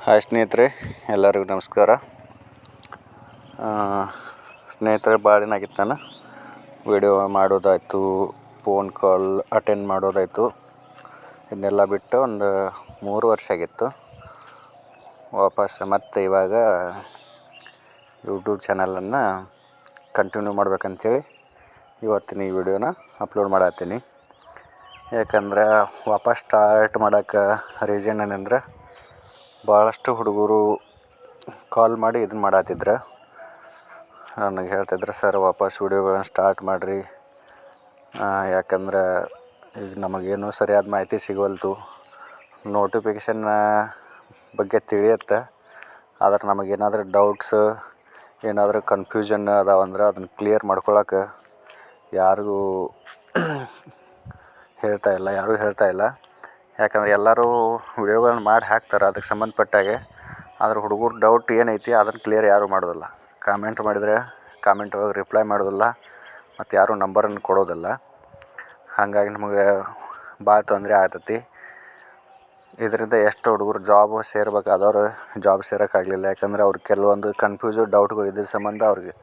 Hi ಸ್ನೇಹಿತರೆ, ಎಲ್ಲರಿಗೂ ನಮಸ್ಕಾರ. ಸ್ನೇಹಿತರೆ, ಭಾಳ ದಿನ ಆಗಿತ್ತು ನಾನು ವಿಡಿಯೋ ಮಾಡೋದಾಯಿತು, ಫೋನ್ ಕಾಲ್ ಅಟೆಂಡ್ ಮಾಡೋದಾಯಿತು. ಇದನ್ನೆಲ್ಲ ಬಿಟ್ಟು ಒಂದು 3 ವರ್ಷ ಆಗಿತ್ತು. ವಾಪಸ್ ಮತ್ತೆ ಇವಾಗ ಯೂಟ್ಯೂಬ್ ಚಾನಲನ್ನು ಕಂಟಿನ್ಯೂ ಮಾಡ್ಬೇಕಂತೇಳಿ ಇವತ್ತಿನ ಈ ವಿಡಿಯೋನ ಅಪ್ಲೋಡ್ ಮಾಡತ್ತೀನಿ. ಯಾಕಂದ್ರೆ ವಾಪಸ್ ಸ್ಟಾರ್ಟ್ ಮಾಡೋಕ್ಕೆ ರೀಸನ್ ಏನಂದ್ರೆ, ಭಾಳಷ್ಟು ಹುಡುಗರು ಕಾಲ್ ಮಾಡಿ ಇದನ್ನು ಮಾಡತ್ತಿದ್ರು. ನನಗೆ ಹೇಳ್ತಿದ್ರು, ಸರ್ ವಾಪಸ್ ವಿಡಿಯೋಗಳನ್ನ ಸ್ಟಾರ್ಟ್ ಮಾಡಿರಿ, ಯಾಕಂದ್ರೆ ಈಗ ನಮಗೇನು ಸರಿಯಾದ ಮಾಹಿತಿ ಸಿಗವಲ್ತು. ನೋಟಿಫಿಕೇಷನ್ ಬಗ್ಗೆ ತಿಳಿಯುತ್ತೆ, ಆದ್ರೆ ನಮಗೇನಾದರೂ ಡೌಟ್ಸ್, ಏನಾದರೂ ಕನ್ಫ್ಯೂಷನ್ ಅದಾವಂದ್ರೆ ಅದನ್ನು ಕ್ಲಿಯರ್ ಮಾಡ್ಕೊಳಕ್ಕೆ ಯಾರೂ ಹೇಳ್ತಾ ಇಲ್ಲ. ಯಾಕಂದ್ರೆ ಎಲ್ಲರೂ ವಿಡಿಯೋಗಳನ್ನ ಮಾಡಿ ಹಾಕ್ತಾರೆ ಅದಕ್ಕೆ ಸಂಬಂಧಪಟ್ಟಾಗೆ. ಆದ್ರೆ ಹುಡುಗರು ಡೌಟ್ ಏನೈತಿ ಅದನ್ನು ಕ್ಲಿಯರ್ ಯಾರೂ ಮಾಡೋದಿಲ್ಲ. ಕಾಮೆಂಟ್ ಮಾಡಿದರೆ ಕಾಮೆಂಟ್ ಒಳಗೆ ರಿಪ್ಲೈ ಮಾಡೋದಿಲ್ಲ, ಮತ್ತು ಯಾರೂ ನಂಬರನ್ನು ಕೊಡೋದಿಲ್ಲ. ಹಾಗಾಗಿ ನಮಗೆ ಭಾಳ ತೊಂದರೆ ಆಗ್ತೈತಿ. ಇದರಿಂದ ಎಷ್ಟು ಹುಡುಗರು ಜಾಬ್ ಸೇರ್ಬೇಕಾದವ್ರು ಜಾಬ್ ಸೇರೋಕ್ಕಾಗಲಿಲ್ಲ. ಯಾಕಂದರೆ ಅವ್ರಿಗೆ ಕೆಲವೊಂದು ಡೌಟ್ಗಳು ಇದ್ದ ಸಂಬಂಧ ಅವ್ರಿಗೆ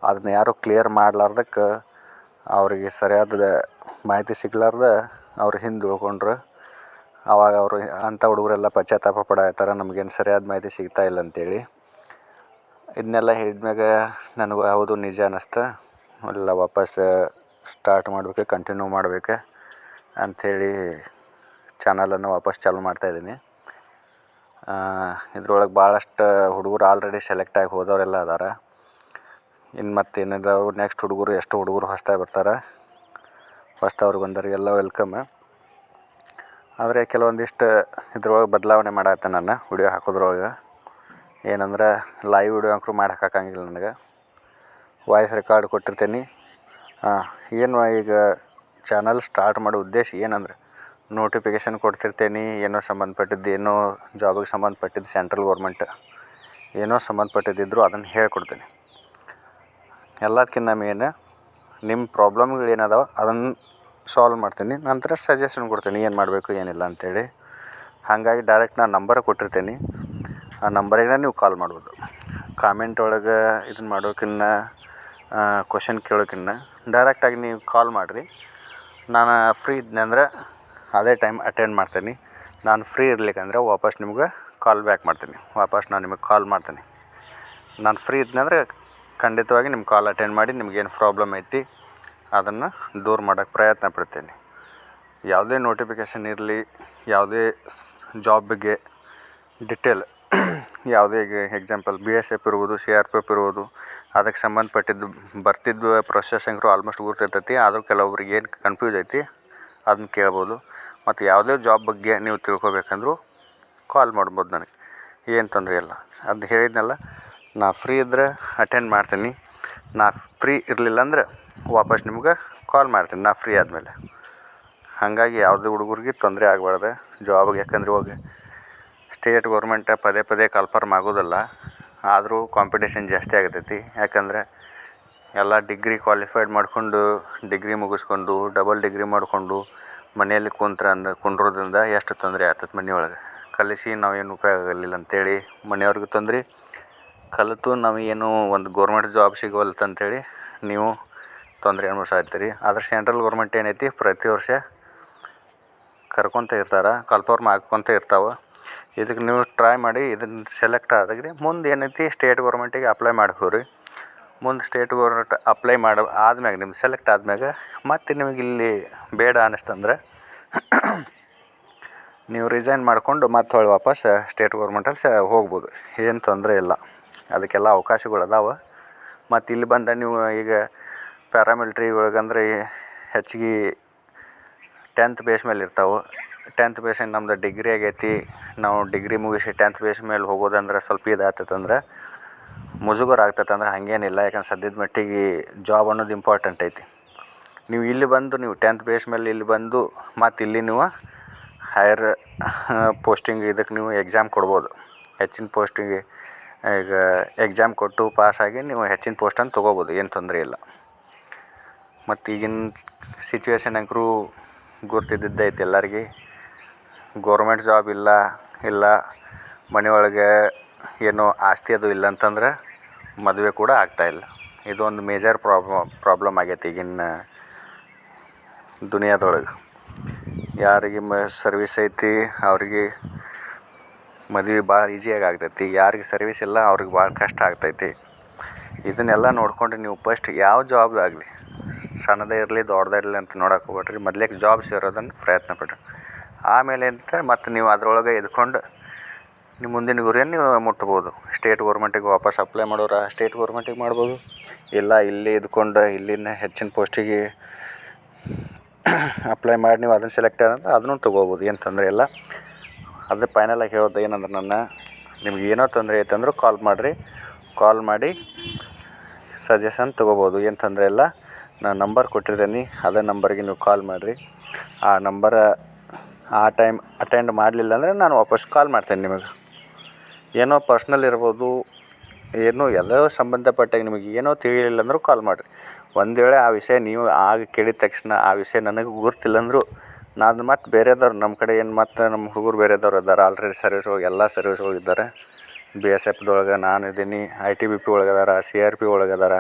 ಅದನ್ನ ಯಾರೂ ಕ್ಲಿಯರ್ ಮಾಡಲಾರ್ದಕ್ಕೆ ಅವರಿಗೆ ಸರಿಯಾದ ಮಾಹಿತಿ ಸಿಗಲಾರ್ದೆ ಅವ್ರು ಹಿಂದೆ ಉಳ್ಕೊಂಡ್ರು. ಆವಾಗ ಅವರು ಅಂಥ ಹುಡುಗರೆಲ್ಲ ಪಶ್ಚಾತ್ತಾಪ ಪಡಾಯ್ತಾರೆ, ನಮಗೇನು ಸರಿಯಾದ ಮಾಹಿತಿ ಸಿಗ್ತಾ ಇಲ್ಲ ಅಂತೇಳಿ. ಇದನ್ನೆಲ್ಲ ಹೇಳಿದ್ಮ್ಯಾಗ ನನಗೂ ಹೌದು ನಿಜ ಅನ್ನಿಸ್ತು. ಎಲ್ಲ ವಾಪಸ್ ಸ್ಟಾರ್ಟ್ ಮಾಡಬೇಕು, ಕಂಟಿನ್ಯೂ ಮಾಡಬೇಕು ಅಂಥೇಳಿ ಚಾನಲನ್ನು ವಾಪಸ್ ಚಾಲೂ ಮಾಡ್ತಾಯಿದ್ದೀನಿ. ಇದ್ರೊಳಗೆ ಭಾಳಷ್ಟು ಹುಡುಗರು ಆಲ್ರೆಡಿ ಸೆಲೆಕ್ಟ್ ಆಗಿ ಹೋದವರೆಲ್ಲ ಅದಾರ. ಇನ್ನು ಮತ್ತೇನಿದಾವೆ ನೆಕ್ಸ್ಟ್ ಹುಡುಗರು, ಎಷ್ಟು ಹುಡುಗರು ಹೊಸ್ದಾಗಿ ಬರ್ತಾರೆ. ಹೊಸ್ದವ್ರು ಬಂದವರಿಗೆಲ್ಲ ವೆಲ್ಕಮ್. ಆದರೆ ಕೆಲವೊಂದಿಷ್ಟು ಇದ್ರೊಳಗೆ ಬದಲಾವಣೆ ಮಾಡತ್ತೆ ನಾನು ವಿಡಿಯೋ ಹಾಕೋದ್ರೊಳಗೆ. ಏನಂದ್ರೆ ಲೈವ್ ವಿಡಿಯೋ ಅಂಕರು ಮಾಡಿ ಹಾಕೋಂಗಿಲ್ಲ ನನಗೆ. ವಾಯ್ಸ್ ರೆಕಾರ್ಡ್ ಕೊಟ್ಟಿರ್ತೀನಿ. ಏನು ಈಗ ಚಾನಲ್ ಸ್ಟಾರ್ಟ್ ಮಾಡೋ ಉದ್ದೇಶ ಏನಂದ್ರೆ, ನೋಟಿಫಿಕೇಷನ್ ಕೊಡ್ತಿರ್ತೀನಿ, ಏನೋ ಸಂಬಂಧಪಟ್ಟಿದ್ದು, ಏನೋ ಜಾಬಿಗೆ ಸಂಬಂಧಪಟ್ಟಿದ್ದು, ಸೆಂಟ್ರಲ್ ಗೌರ್ಮೆಂಟ್ ಏನೋ ಸಂಬಂಧಪಟ್ಟಿದ್ದಿದ್ರು ಅದನ್ನು ಹೇಳ್ಕೊಡ್ತೀನಿ. ಎಲ್ಲದಕ್ಕಿಂತ ಮೇನ್ ನಿಮ್ಮ ಪ್ರಾಬ್ಲಮ್ಗಳು ಏನದಾವ ಅದನ್ನು ಸಾಲ್ವ್ ಮಾಡ್ತೀನಿ. ನಂತರ ಸಜೆಷನ್ ಕೊಡ್ತೀನಿ ಏನು ಮಾಡಬೇಕು ಏನಿಲ್ಲ ಅಂಥೇಳಿ. ಹಾಗಾಗಿ ಡೈರೆಕ್ಟ್ ನಾನು ನಂಬರ್ ಕೊಟ್ಟಿರ್ತೀನಿ, ಆ ನಂಬರಿಗೆ ನೀವು ಕಾಲ್ ಮಾಡ್ಬೋದು. ಕಾಮೆಂಟ್ ಒಳಗೆ ಇದನ್ನು ಮಾಡೋಕ್ಕಿಂತ, ಕ್ವಶನ್ ಕೇಳೋಕ್ಕಿಂತ ಡೈರೆಕ್ಟಾಗಿ ನೀವು ಕಾಲ್ ಮಾಡಿರಿ. ನಾನು ಫ್ರೀ ಇದ್ನಂದ್ರೆ ಅದೇ ಟೈಮ್ ಅಟೆಂಡ್ ಮಾಡ್ತೀನಿ. ನಾನು ಫ್ರೀ ಇರ್ಲಿಕ್ಕಂದ್ರೆ ವಾಪಸ್ ನಿಮ್ಗೆ ಕಾಲ್ ಬ್ಯಾಕ್ ಮಾಡ್ತೀನಿ. ವಾಪಸ್ ನಾನು ನಿಮಗೆ ಕಾಲ್ ಮಾಡ್ತೀನಿ. ನಾನು ಫ್ರೀ ಇದ್ನಂದ್ರೆ ಖಂಡಿತವಾಗಿ ನಿಮ್ಮ ಕಾಲ್ ಅಟೆಂಡ್ ಮಾಡಿ ನಿಮಗೇನು ಪ್ರಾಬ್ಲಮ್ ಐತಿ ಅದನ್ನು ದೂರ ಮಾಡೋಕ್ಕೆ ಪ್ರಯತ್ನ ಪಡ್ತೀನಿ. ಯಾವುದೇ ನೋಟಿಫಿಕೇಷನ್ ಇರಲಿ, ಯಾವುದೇ ಜಾಬ್ ಬಗ್ಗೆ ಡಿಟೇಲ್, ಯಾವುದೇ ಈಗ ಎಕ್ಸಾಂಪಲ್ BSF ಇರ್ಬೋದು, CRPF ಇರ್ಬೋದು, ಅದಕ್ಕೆ ಸಂಬಂಧಪಟ್ಟಿದ್ದು ಬರ್ತಿದ್ದು ಪ್ರೊಸೆಸಿಂಗ್ರು ಆಲ್ಮೋಸ್ಟ್ ಗೊತ್ತಿರ್ತೈತಿ. ಆದರೂ ಕೆಲವೊಬ್ರಿಗೆ ಏನು ಕನ್ಫ್ಯೂಸ್ ಐತಿ ಅದನ್ನ ಕೇಳ್ಬೋದು. ಮತ್ತು ಯಾವುದೇ ಜಾಬ್ ಬಗ್ಗೆ ನೀವು ತಿಳ್ಕೊಬೇಕಂದ್ರೂ ಕಾಲ್ ಮಾಡ್ಬೋದು ನನಗೆ, ಏನು ತೊಂದರೆ ಇಲ್ಲ. ಅದು ಹೇಳಿದ್ನಲ್ಲ, ನಾ ಫ್ರೀ ಇದ್ದರೆ ಅಟೆಂಡ್ ಮಾಡ್ತೀನಿ. ನಾ ಫ್ರೀ ಇರಲಿಲ್ಲ ಅಂದ್ರೆ ವಾಪಸ್ ನಿಮ್ಗೆ ಕಾಲ್ ಮಾಡ್ತೀನಿ ನಾ ಫ್ರೀ ಆದಮೇಲೆ. ಹಾಗಾಗಿ ಯಾವುದೇ ಹುಡುಗರಿಗೆ ತೊಂದರೆ ಆಗಬಾರ್ದು ಜಾಬ್ಗೆ. ಯಾಕಂದ್ರೆ ಇವಾಗ ಸ್ಟೇಟ್ ಗೌರ್ಮೆಂಟ ಪದೇ ಪದೇ ಕನ್ಫರ್ಮ್ ಆಗೋದಿಲ್ಲ, ಆದರೂ ಕಾಂಪಿಟೇಷನ್ ಜಾಸ್ತಿ ಆಗತೈತಿ. ಯಾಕಂದರೆ ಎಲ್ಲ ಡಿಗ್ರಿ ಕ್ವಾಲಿಫೈಡ್ ಮಾಡಿಕೊಂಡು, ಡಿಗ್ರಿ ಮುಗಿಸ್ಕೊಂಡು, ಡಬಲ್ ಡಿಗ್ರಿ ಮಾಡಿಕೊಂಡು ಮನೆಯಲ್ಲಿ ಕುಂಡ್ರೋದ್ರಿಂದ ಎಷ್ಟು ತೊಂದರೆ ಆಗ್ತೈತೆ. ಮನೆಯೊಳಗೆ ಕಲಿಸಿ ನಾವೇನು ಉಪಯೋಗ ಆಗಲಿಲ್ಲ ಅಂಥೇಳಿ ಮನೆಯವ್ರಿಗೂ ತೊಂದರೆ, ಕಲಿತು ನಾವೇನು ಒಂದು ಗೌರ್ಮೆಂಟ್ ಜಾಬ್ ಸಿಗೋಲ್ತಂಥೇಳಿ ನೀವು ತೊಂದರೆ ಅನುಭವಿಸ್ತೀರಿ. ಆದರೆ ಸೆಂಟ್ರಲ್ ಗೌರ್ಮೆಂಟ್ ಏನೈತಿ, ಪ್ರತಿ ವರ್ಷ ಕರ್ಕೊತ ಇರ್ತಾರೆ, ಕನ್ಫರ್ಮ್ ಹಾಕ್ಕೊತ ಇರ್ತಾವೆ. ಇದಕ್ಕೆ ನೀವು ಟ್ರೈ ಮಾಡಿ, ಇದನ್ನು ಸೆಲೆಕ್ಟ್ ಆದಾಗ್ರಿ ಮುಂದೆ ಏನೈತಿ ಸ್ಟೇಟ್ ಗೌರ್ಮೆಂಟಿಗೆ ಅಪ್ಲೈ ಮಾಡ್ಕೋರಿ. ಮುಂದೆ ಸ್ಟೇಟ್ ಗೌರ್ಮೆಂಟ್ ಅಪ್ಲೈ ಆದ್ಮ್ಯಾಗ ನಿಮ್ಗೆ ಸೆಲೆಕ್ಟ್ ಆದ್ಮ್ಯಾಗ ಮತ್ತೆ ನಿಮಗೆ ಇಲ್ಲಿ ಬೇಡ ಅನ್ನಿಸ್ತಂದ್ರೆ ನೀವು ರಿಸೈನ್ ಮಾಡಿಕೊಂಡು ಮತ್ತೆ ಹೊಳ್ಳಿ ವಾಪಸ್ ಸ್ಟೇಟ್ ಗೌರ್ಮೆಂಟಲ್ಲಿ ಹೋಗ್ಬೋದು, ಏನು ತೊಂದರೆ ಇಲ್ಲ. ಅದಕ್ಕೆಲ್ಲ ಅವಕಾಶಗಳು ಅದಾವೆ. ಮತ್ತು ಇಲ್ಲಿ ಬಂದ ನೀವು ಈಗ ಪ್ಯಾರಾಮಿಲಿಟ್ರಿ ಒಳಗಂದ್ರೆ ಹೆಚ್ಚಿಗೆ 10th ಬೇಸ್ ಮೇಲೆ ಇರ್ತಾವೆ. 10th ಬೇಸಿಂದ ನಮ್ದು ಡಿಗ್ರಿ ಆಗೈತಿ, ನಾವು ಡಿಗ್ರಿ ಮುಗಿಸಿ 10th ಬೇಸ್ ಮೇಲೆ ಹೋಗೋದಂದ್ರೆ ಸ್ವಲ್ಪ ಇದಾಗ್ತೈತಂದ್ರೆ ಮುಜುಗರ ಆಗ್ತೈತಂದ್ರೆ ಹಾಗೇನಿಲ್ಲ. ಯಾಕಂದ್ರೆ ಸದ್ಯದ ಮಟ್ಟಿಗೆ ಜಾಬ್ ಅನ್ನೋದು ಇಂಪಾರ್ಟೆಂಟ್ ಐತಿ. ನೀವು ಇಲ್ಲಿ ಬಂದು ನೀವು 10th ಬೇಸ್ ಮೇಲೆ ಇಲ್ಲಿ ಬಂದು ಮತ್ತು ಇಲ್ಲಿ ನೀವು ಹೈಯರ್ ಪೋಸ್ಟಿಂಗ್ ಇದಕ್ಕೆ ನೀವು ಎಕ್ಸಾಮ್ ಕೊಡ್ಬೋದು. ಹೆಚ್ಚಿನ ಪೋಸ್ಟಿಗೆ ಈಗ ಎಕ್ಸಾಮ್ ಕೊಟ್ಟು ಪಾಸಾಗಿ ನೀವು ಹೆಚ್ಚಿನ ಪೋಸ್ಟನ್ನು ತೊಗೋಬೋದು, ಏನು ತೊಂದರೆ ಇಲ್ಲ. ಮತ್ತು ಈಗಿನ ಸಿಚುವೇಶನ್ ಅಂಕರೂ ಗೊತ್ತಿದ್ದೈತೆ ಎಲ್ಲರಿಗೆ. ಗೌರ್ಮೆಂಟ್ ಜಾಬ್ ಇಲ್ಲ ಮನೆಯೊಳಗೆ ಏನೋ ಆಸ್ತಿ ಅದು ಇಲ್ಲ ಅಂತಂದ್ರೆ ಮದುವೆ ಕೂಡ ಆಗ್ತಾಯಿಲ್ಲ. ಇದೊಂದು ಮೇಜರ್ ಪ್ರಾಬ್ಲಮ್ ಆಗೈತೆ ಈಗಿನ ದುನಿಯಾದೊಳಗೆ. ಯಾರಿಗೆ ಸರ್ವಿಸ್ ಐತಿ ಅವ್ರಿಗೆ ಮದುವೆ ಭಾಳ ಈಜಿಯಾಗಿ ಆಗ್ತೈತಿ, ಯಾರಿಗೆ ಸರ್ವಿಸ್ ಇಲ್ಲ ಅವ್ರಿಗೆ ಭಾಳ ಕಷ್ಟ ಆಗ್ತೈತಿ. ಇದನ್ನೆಲ್ಲ ನೋಡ್ಕೊಂಡು ನೀವು ಫಸ್ಟ್ ಯಾವ ಜಾಬ್ ಆಗಲಿ, ಸಣ್ಣದೇ ಇರಲಿ ದೊಡ್ಡದೇ ಇರಲಿ ಅಂತ ನೋಡೋಕೆ ಹೋಗ್ಬೇಡ್ರಿ. ಮೊದಲಿಗೆ ಜಾಬ್ ಸೇರೋದನ್ನು ಪ್ರಯತ್ನ ಪಡ್ರಿ. ಆಮೇಲೆ ಅಂತ ಮತ್ತು ನೀವು ಅದರೊಳಗೆ ಇದ್ಕೊಂಡು ನಿಮ್ಮ ಮುಂದಿನ ಗುರಿಯನ್ನು ನೀವು ಮುಟ್ಬೋದು. ಸ್ಟೇಟ್ ಗೌರ್ಮೆಂಟಿಗೆ ವಾಪಸ್ ಅಪ್ಲೈ ಮಾಡೋರು ಸ್ಟೇಟ್ ಗೌರ್ಮೆಂಟಿಗೆ ಮಾಡ್ಬೋದು, ಇಲ್ಲ ಇಲ್ಲಿ ಇದ್ಕೊಂಡು ಇಲ್ಲಿನ ಹೆಚ್ಚಿನ ಪೋಸ್ಟಿಗೆ ಅಪ್ಲೈ ಮಾಡಿ ನೀವು ಅದನ್ನು ಸೆಲೆಕ್ಟ್ ಆದರೆ ಅದನ್ನು ತೊಗೋಬೋದು, ಏನು ತೊಂದರೆ ಇಲ್ಲ. ಅದು ಫೈನಲಾಗಿ ಹೇಳೋದು ಏನಂದ್ರೆ ನಿಮ್ಗೆ ಏನೋ ತೊಂದರೆ ಐತಂದ್ರೆ ಕಾಲ್ ಮಾಡಿ ಸಜೆಷನ್ ತೊಗೋಬೋದು, ಏನು ತೊಂದರೆ ಇಲ್ಲ. ನಾನು ನಂಬರ್ ಕೊಟ್ಟಿರ್ತೀನಿ, ಅದೇ ನಂಬರ್ಗೆ ನೀವು ಕಾಲ್ ಮಾಡಿರಿ. ಆ ನಂಬರ ಆ ಟೈಮ್ ಅಟೆಂಡ್ ಮಾಡಲಿಲ್ಲ ಅಂದರೆ ನಾನು ವಾಪಸ್ ಕಾಲ್ ಮಾಡ್ತೇನೆ ನಿಮಗೆ. ಏನೋ ಪರ್ಸ್ನಲ್ ಇರ್ಬೋದು, ಏನೋ ಯಾವುದೋ ಸಂಬಂಧಪಟ್ಟಾಗ ನಿಮಗೆ ಏನೋ ತಿಳಿಲಿಲ್ಲ ಅಂದರೂ ಕಾಲ್ ಮಾಡಿರಿ. ಒಂದು ವೇಳೆ ಆ ವಿಷಯ ನೀವು ಆಗ ಕೇಳಿದ ತಕ್ಷಣ ಆ ವಿಷಯ ನನಗೆ ಗೊತ್ತಿಲ್ಲ ಅಂದರೂ ನಾನು ಮತ್ತು ಬೇರೆದವ್ರು ನಮ್ಮ ಕಡೆ ಏನು ಮತ್ತು ನಮ್ಮ ಹುಡುಗರು ಬೇರೆದವ್ರು ಇದ್ದಾರೆ, ಆಲ್ರೆಡಿ ಸರ್ವಿಸ್ ಒಳಗೆ ಎಲ್ಲ ಸರ್ವಿಸ್ ಒಳಗಿದ್ದಾರೆ. BSFದೊಳಗೆ ನಾನು ಇದ್ದೀನಿ, ITBP ಒಳಗೆ ಅದಾರ, CRP ಒಳಗೆ ಅದಾರ,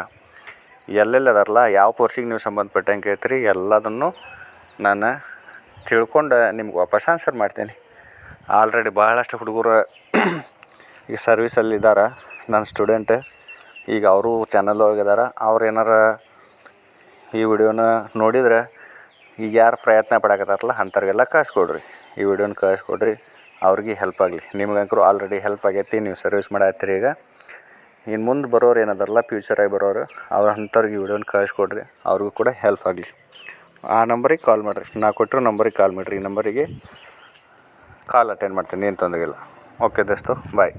ಎಲ್ಲೆಲ್ಲಿ ಅದಾರಲ್ಲ, ಯಾವ ಪೋಸ್ಟಿಗೆ ನೀವು ಸಂಬಂಧಪಟ್ಟಂಗೆ ಕೇಳ್ತೀರಿ ಎಲ್ಲದನ್ನು ನಾನು ತಿಳ್ಕೊಂಡು ನಿಮ್ಗೆ ವಾಪಸ್ ಆನ್ಸರ್ ಮಾಡ್ತೀನಿ. ಆಲ್ರೆಡಿ ಭಾಳಷ್ಟು ಹುಡುಗರು ಈ ಸರ್ವಿಸಲ್ಲಿ ಇದ್ದಾರೆ, ನನ್ನ ಸ್ಟೂಡೆಂಟ್. ಈಗ ಅವರು ಚಾನಲ್ ಒಳಗಿದ್ದಾರೆ. ಅವ್ರು ಏನಾರ ಈ ವಿಡಿಯೋನ ನೋಡಿದರೆ ಈಗ ಯಾರು ಪ್ರಯತ್ನ ಪಡಕತ್ತಾರಲ್ಲ ಅಂಥವ್ರಿಗೆಲ್ಲ ಕಳಿಸ್ಕೊಡ್ರಿ, ಈ ವಿಡಿಯೋನ ಕಳಿಸ್ಕೊಡ್ರಿ, ಅವ್ರಿಗೆ ಹೆಲ್ಪ್ ಆಗಲಿ. ನಿಮ್ಗಂಕರು ಆಲ್ರೆಡಿ ಹೆಲ್ಪ್ ಆಗೈತಿ, ನೀವು ಸರ್ವಿಸ್ ಮಾಡತ್ತೀರಿ. ಈಗ ಇನ್ನು ಮುಂದೆ ಬರೋರು ಏನದಾರಲ್ಲ, ಫ್ಯೂಚರಾಗಿ ಬರೋರು, ಅಂಥವ್ರಿಗೆ ಈ ವಿಡಿಯೋನ ಕಳಿಸ್ಕೊಡ್ರಿ, ಅವ್ರಿಗೂ ಕೂಡ ಹೆಲ್ಪ್ ಆಗಲಿ. ಆ ನಂಬರಿಗೆ ಕಾಲ್ ಮಾಡಿರಿ, ನಾ ಕೊಟ್ಟಿರೋ ನಂಬರಿಗೆ ಕಾಲ್ ಮಾಡಿರಿ. ಈ ನಂಬರಿಗೆ ಕಾಲ್ ಅಟೆಂಡ್ ಮಾಡ್ತೀನಿ, ಏನು ತೊಂದರೆ ಇಲ್ಲ. ಓಕೆ ದೋಸ್ತು, ಬಾಯ್.